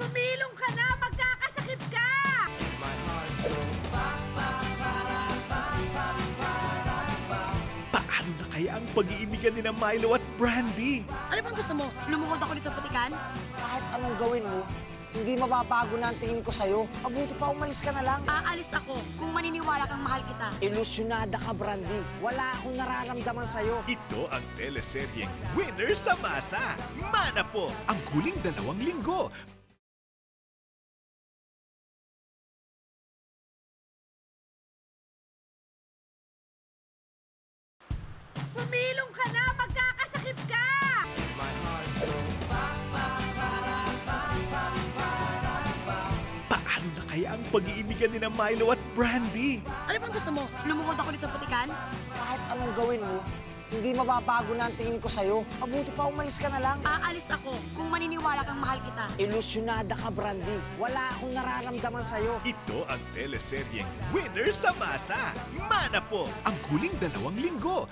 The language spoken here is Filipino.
Sumilong ka na! Magkakasakit ka! Paano na kaya ang pag-iibigan ni na Milo at Brandy? Ano bang gusto mo? Lumuhod ako dito sa patikan? Kahit anong gawin mo, hindi mababago na ang tingin ko sa'yo. Mabuti pa umalis ka na lang. Aalis ako kung maniniwala kang mahal kita. Ilusyonada ka, Brandy. Wala akong nararamdaman sa'yo. Ito ang teleseryeng Winner sa Masa. Mana po ang huling 2 linggo. Sumilong ka na! Magkakasakit ka! Paano na kaya ang pag-iibigan ni na Milo at Brandy? Ano bang gusto mo? Lumuhod ako dito sa patikan? Kahit anong gawin mo, hindi mababago na ang tingin ko sa'yo. Mabuti pa umalis ka na lang. Aalis ako kung maniniwala kang mahal kita. Ilusyonada ka, Brandy. Wala akong nararamdaman sa'yo. Ito ang teleseryeng Winner sa Masa. Mana po ang huling 2 linggo.